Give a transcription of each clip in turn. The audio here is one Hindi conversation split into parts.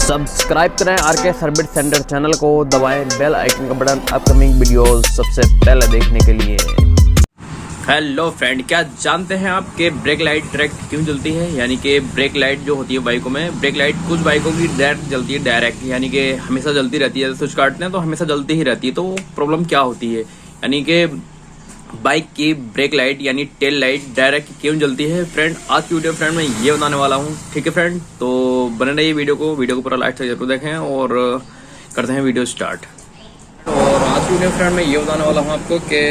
सब्सक्राइब करें आरके सर्विस सेंटर चैनल को, दबाएं बेल आइकन का बटन अपकमिंग वीडियोस सबसे पहले देखने के लिए। हेलो फ्रेंड, क्या जानते हैं आप कि ब्रेक लाइट डायरेक्ट क्यों जलती है? यानी कि ब्रेक लाइट जो होती है बाइकों में, ब्रेक लाइट कुछ बाइकों की डायरेक्ट जलती है, डायरेक्ट यानी कि हमेशा जलती रहती है। स्विच काटते हैं तो हमेशा जलती ही रहती है। तो प्रॉब्लम क्या होती है, यानी कि बाइक की ब्रेक लाइट यानी टेल लाइट डायरेक्ट क्यों जलती है? फ्रेंड आज की वीडियो फ्रेंड मैं ये बताने वाला हूँ, ठीक है फ्रेंड? तो बने रहिए वीडियो को पूरा लास्ट तक जरूर देखें और करते हैं वीडियो स्टार्ट। और आज की वीडियो फ्रेंड मैं ये बताने वाला हूँ आपको कि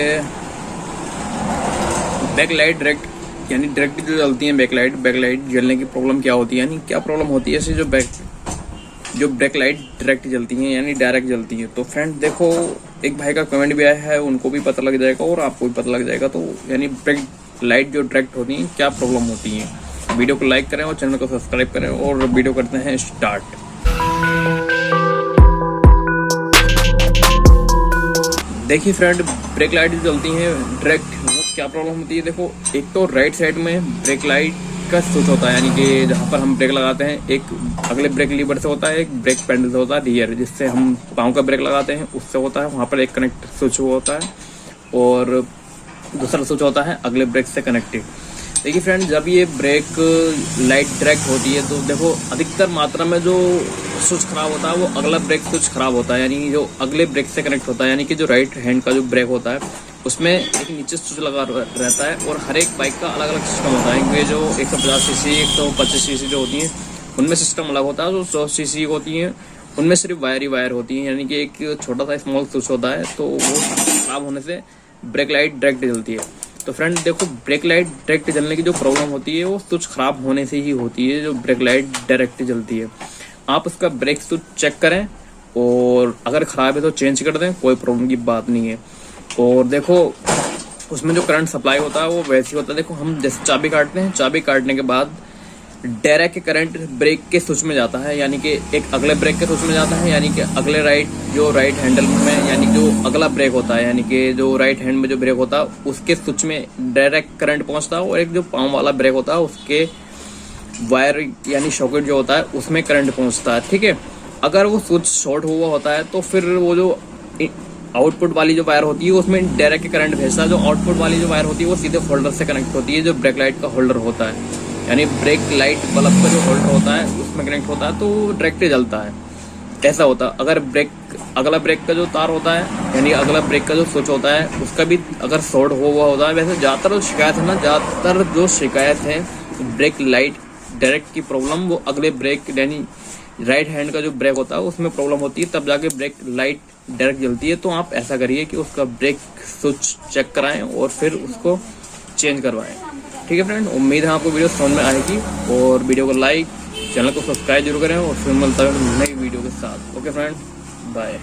बैक लाइट डायरेक्ट यानी डायरेक्ट जो जलती है बैक लाइट जलने की प्रॉब्लम क्या होती है, यानी क्या प्रॉब्लम होती है ऐसे जो ब्रेक लाइट डायरेक्ट जलती है यानी डायरेक्ट जलती है। तो फ्रेंड देखो, एक भाई का कमेंट भी आया है, उनको भी पता लग जाएगा और आपको भी पता लग जाएगा। तो यानी ब्रेक लाइट जो डायरेक्ट होती है क्या प्रॉब्लम होती है। वीडियो को लाइक करें और चैनल को सब्सक्राइब करें और वीडियो करते हैं स्टार्ट। देखिए फ्रेंड, ब्रेक लाइट जो जलती है डायरेक्ट वो क्या प्रॉब्लम होती है। देखो, एक तो राइट साइड में ब्रेक लाइट का स्विच होता है, यानी कि जहाँ पर हम ब्रेक लगाते हैं, एक अगले ब्रेक लीवर से होता है, एक ब्रेक पैडल से होता है रियर, जिससे हम पाँव का ब्रेक लगाते हैं उससे होता है। वहाँ पर एक कनेक्ट स्विच होता है और दूसरा स्विच होता है अगले ब्रेक से कनेक्टेड। देखिए फ्रेंड, जब ये ब्रेक लाइट डायरेक्ट होती है तो देखो अधिकतर मात्रा में जो स्विच खराब होता है वो अगला ब्रेक स्विच खराब होता है, यानी जो अगले ब्रेक से कनेक्ट होता है। यानी कि जो राइट हैंड का जो ब्रेक होता है उसमें एक नीचे स्विच लगा रहता है और हर एक बाइक का अलग अलग सिस्टम होता है। क्योंकि जो 150 सीसी 125 सीसी जो होती हैं उनमें सिस्टम अलग होता है। जो 100 सीसी होती हैं उनमें सिर्फ वायर ही वायर होती हैं, यानी कि एक छोटा सा स्मॉल स्विच होता है। तो वो खराब होने से ब्रेक लाइट डायरेक्ट जलती है। तो फ्रेंड देखो, ब्रेक लाइट डायरेक्ट जलने की जो प्रॉब्लम होती है वो स्विच खराब होने से ही होती है, जो ब्रेक लाइट डायरेक्ट जलती है। आप उसका ब्रेक स्विच चेक करें और अगर खराब है तो चेंज कर दें, कोई प्रॉब्लम की बात नहीं है। और देखो उसमें जो करंट सप्लाई होता है वो वैसे ही होता है। देखो, हम जैसे चाबी काटते हैं, चाबी काटने के बाद डायरेक्ट करंट ब्रेक के स्विच में जाता है, यानी कि एक अगले ब्रेक के स्विच में जाता है, यानी कि अगले राइट हैंडल में, यानी जो अगला ब्रेक होता है, यानी कि जो राइट हैंड में जो ब्रेक होता है उसके स्विच में डायरेक्ट करंट पहुंचता है। और एक जो पाँव वाला ब्रेक होता है उसके वायर यानी सॉकेट जो होता है उसमें करंट पहुंचता है, ठीक है। अगर वो स्विच शॉर्ट हुआ होता है तो फिर वो जो आउटपुट वाली जो वायर होती है उसमें डायरेक्ट करंट भेजता है। जो आउटपुट वाली जो वायर होती है वो सीधे होल्डर से कनेक्ट होती है, जो ब्रेक लाइट का होल्डर होता है, यानी ब्रेक लाइट बल्ब का जो होल्डर होता है उसमें कनेक्ट होता है, तो डायरेक्ट जलता है। ऐसा होता है। अगर अगला ब्रेक का जो तार होता है यानी अगला ब्रेक का जो स्विच होता है उसका भी अगर शॉर्ट हुआ होता है, वैसे ज़्यादातर जो शिकायत है ब्रेक लाइट डायरेक्ट की प्रॉब्लम वो अगले ब्रेक यानी राइट हैंड का जो ब्रेक होता है उसमें प्रॉब्लम होती है, तब जाके ब्रेक लाइट डायरेक्ट जलती है। तो आप ऐसा करिए कि उसका ब्रेक स्विच चेक कराएं और फिर उसको चेंज करवाएं, ठीक है फ्रेंड। उम्मीद है आपको वीडियो समझ में आएगी और वीडियो को लाइक, चैनल को सब्सक्राइब जरूर करें और फिर मिलता है नई वीडियो के साथ। Okay friend, bye.